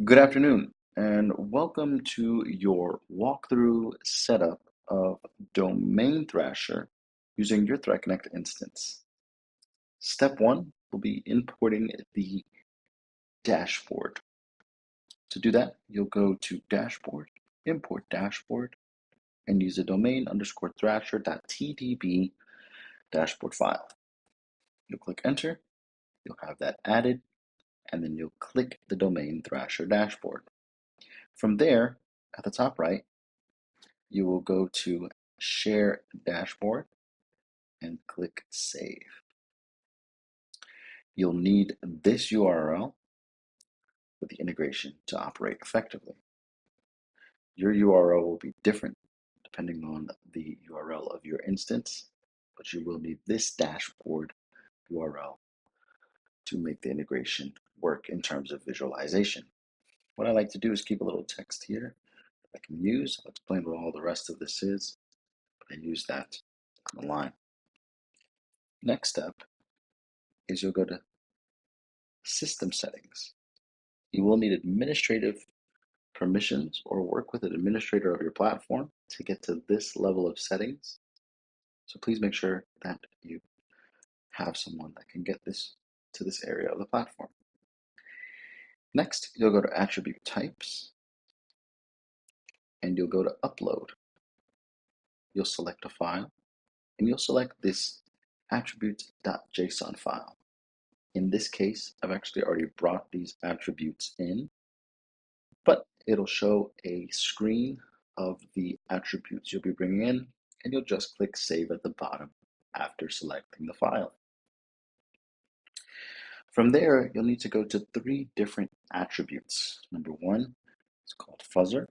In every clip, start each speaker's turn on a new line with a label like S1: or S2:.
S1: Good afternoon, and welcome to your walkthrough setup of DomainThrasher using your ThreatConnect instance. Step one will be importing the dashboard. To do that, you'll go to Dashboard, Import Dashboard, and use the domain_thrasher.tdb dashboard file. You'll click Enter, you'll have that added, and then you'll click the DomainThrasher dashboard. From there, at the top right, you will go to Share Dashboard and click Save. You'll need this URL for the integration to operate effectively. Your URL will be different depending on the URL of your instance, but you will need this dashboard URL to make the integration work in terms of visualization. What I like to do is keep a little text here that I can use. I'll explain what all the rest of this is, but I use that on the line. Next step is you'll go to System Settings. You will need administrative permissions or work with an administrator of your platform to get to this level of settings. So please make sure that you have someone that can get this to this area of the platform. Next, you'll go to Attribute Types and you'll go to Upload. You'll select a file and you'll select this attributes.json file. In this case, I've actually already brought these attributes in, but it'll show a screen of the attributes you'll be bringing in, and you'll just click Save at the bottom after selecting the file. From there, you'll need to go to 3 different attributes. Number 1 is called Fuzzer,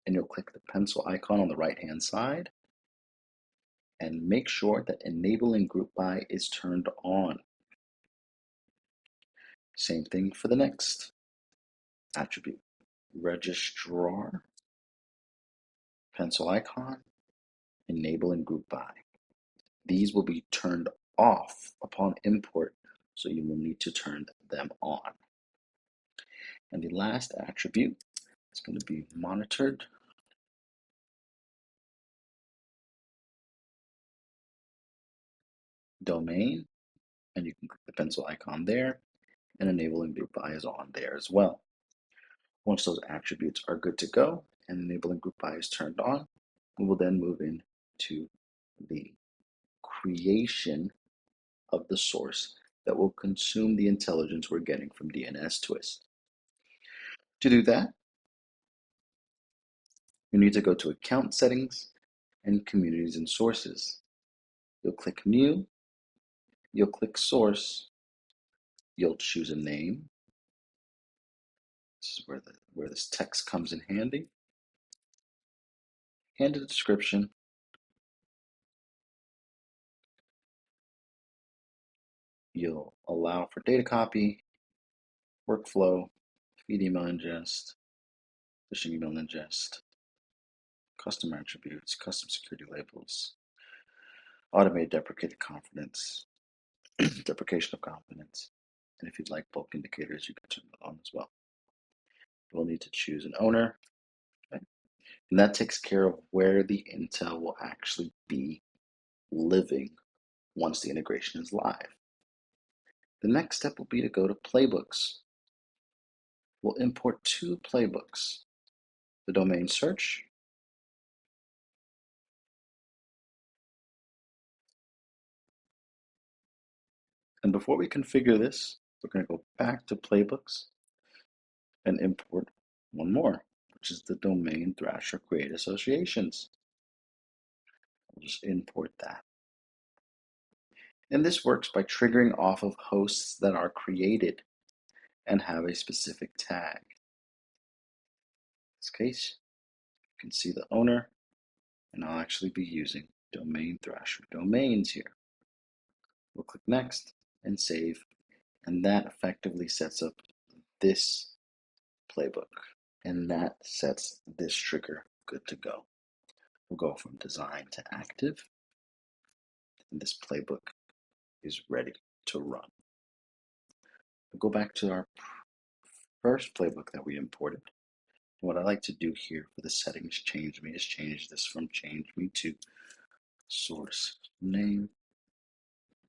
S1: and you'll click the pencil icon on the right-hand side, and make sure that Enabling Group By is turned on. Same thing for the next attribute, Registrar, pencil icon, Enabling Group By. These will be turned off upon import, so you will need to turn them on. And the last attribute is going to be monitored domain, and you can click the pencil icon there, and enabling group by is on there as well. Once those attributes are good to go and enabling group by is turned on, we will then move into the creation of the source that will consume the intelligence we're getting from DNS Twist. To do that, you need to go to Account Settings and Communities and Sources. You'll click New, you'll click Source, you'll choose a name. This is where this text comes in handy, and a description. You'll allow for data copy, workflow, feed email ingest, phishing email ingest, custom attributes, custom security labels, automated deprecated confidence, deprecation of confidence, and if you'd like bulk indicators, you can turn that on as well. We'll need to choose an owner, okay? And that takes care of where the intel will actually be living once the integration is live. The next step will be to go to playbooks. We'll import 2 playbooks, the domain search and before we configure this, we're going to go back to playbooks and import one more, which is the DomainThrasher create associations. We'll just import that. And this works by triggering off of hosts that are created and have a specific tag. In this case, you can see the owner, and I'll actually be using DomainThrasher domains here. We'll click Next and Save, and that effectively sets up this playbook, and that sets this trigger good to go. We'll go from design to active, and this playbook is ready to run. We'll go back to our first playbook that we imported. What I like to do here for the settings change me is change this from change me to source name,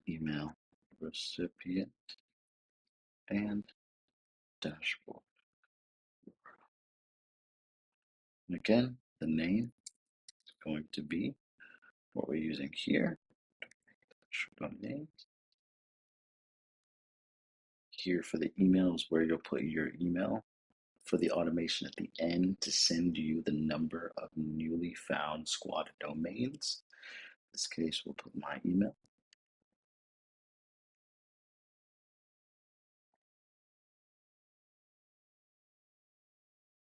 S1: email, recipient, and dashboard. And again, the name is going to be what we're using here. Domain. Here for the emails, where you'll put your email for the automation at the end to send you the number of newly found squatted domains. In this case, we'll put my email.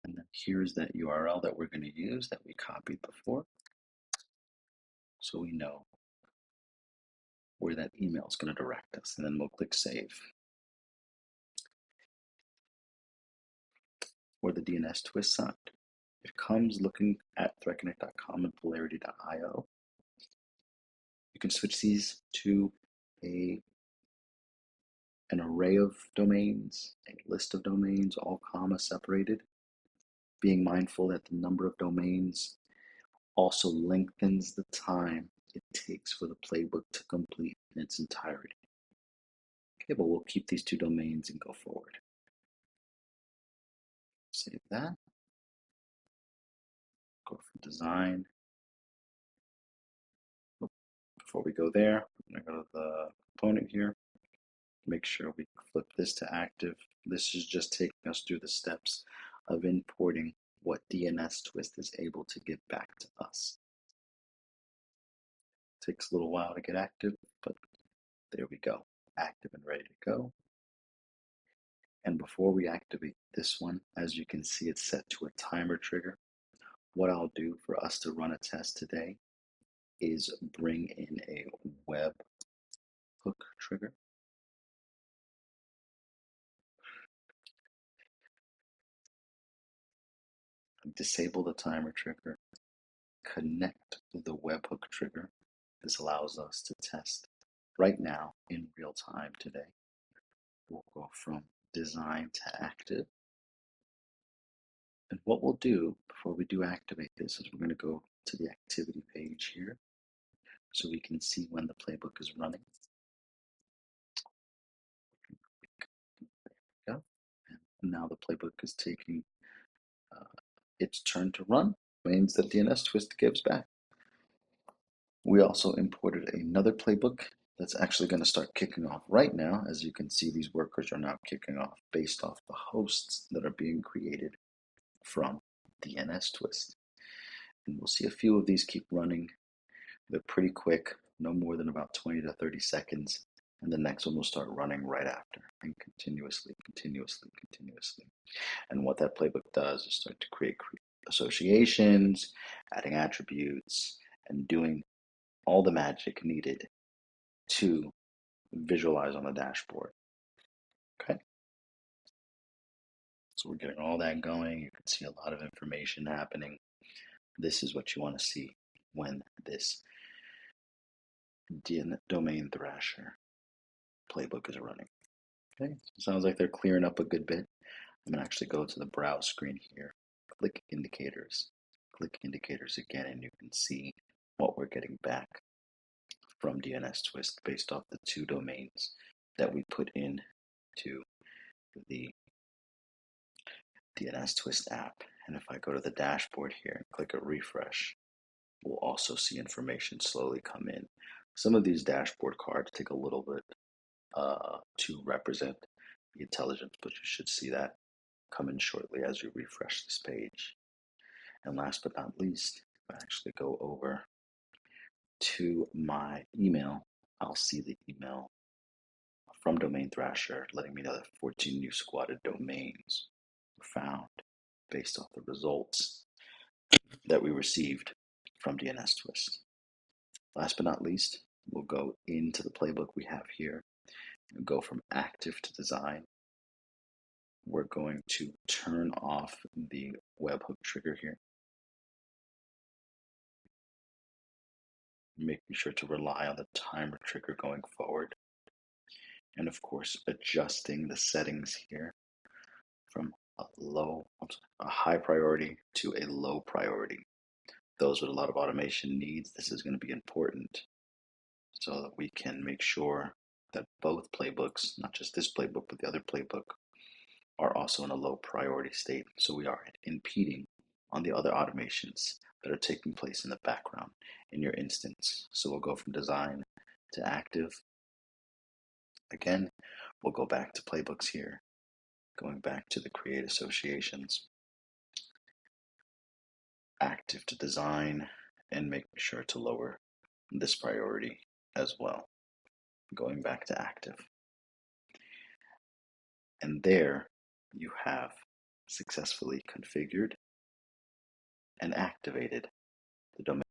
S1: And then here's that URL that we're going to use that we copied before. So we know where that email is going to direct us. And then we'll click Save. For the DNS twist side, it comes looking at ThreatConnect.com and Polarity.io. You can switch these to an array of domains, a list of domains, all comma separated, being mindful that the number of domains also lengthens the time it takes for the playbook to complete in its entirety. Okay, but we'll keep these two domains and go forward. Save that. Go from design. Before we go there, I'm going to go to the component here. Make sure we flip this to active. This is just taking us through the steps of importing what DNS Twist is able to give back to us. Takes a little while to get active, but there we go, active and ready to go. And before we activate this one, as you can see, it's set to a timer trigger. What I'll do for us to run a test today is bring in a web hook trigger. Disable the timer trigger, connect the webhook trigger. This allows us to test right now in real time today. We'll go from design to active. And what we'll do before we do activate this is we're going to go to the activity page here so we can see when the playbook is running. There we go. And now the playbook is taking its turn to run. Means that DNS Twist gives back. We also imported another playbook that's actually going to start kicking off right now. As you can see, these workers are now kicking off based off the hosts that are being created from DNS Twist. And we'll see a few of these keep running. They're pretty quick, no more than about 20 to 30 seconds. And the next one will start running right after, and continuously. And what that playbook does is start to create associations, adding attributes, and doing all the magic needed to visualize on the dashboard. Okay. So we're getting all that going. You can see a lot of information happening. This is what you want to see when this DomainThrasher playbook is running. Okay, sounds like they're clearing up a good bit. I'm going to actually go to the browse screen here, click indicators again, and you can see what we're getting back from DNS Twist based off the two domains that we put in to the DNS Twist app. And if I go to the dashboard here and click a refresh, we'll also see information slowly come in. Some of these dashboard cards take a little bit to represent the intelligence, but you should see that come in shortly as you refresh this page. And last but not least, if I actually go over to my email, I'll see the email from DomainThrasher letting me know that 14 new squatted domains were found based off the results that we received from DNS Twist. Last but not least, we'll go into the playbook we have here and go from active to design. We're going to turn off the webhook trigger here, making sure to rely on the timer trigger going forward. and of course adjusting the settings here from a high priority to a low priority. Those with a lot of automation needs, this is going to be important so that we can make sure that both playbooks, not just this playbook, but the other playbook, are also in a low priority state. So we are impeding on the other automations that are taking place in the background in your instance. So we'll go from design to active. Again, we'll go back to playbooks here, going back to the create associations, active to design, and making sure to lower this priority as well, going back to active. And there you have successfully configured and activated the domain.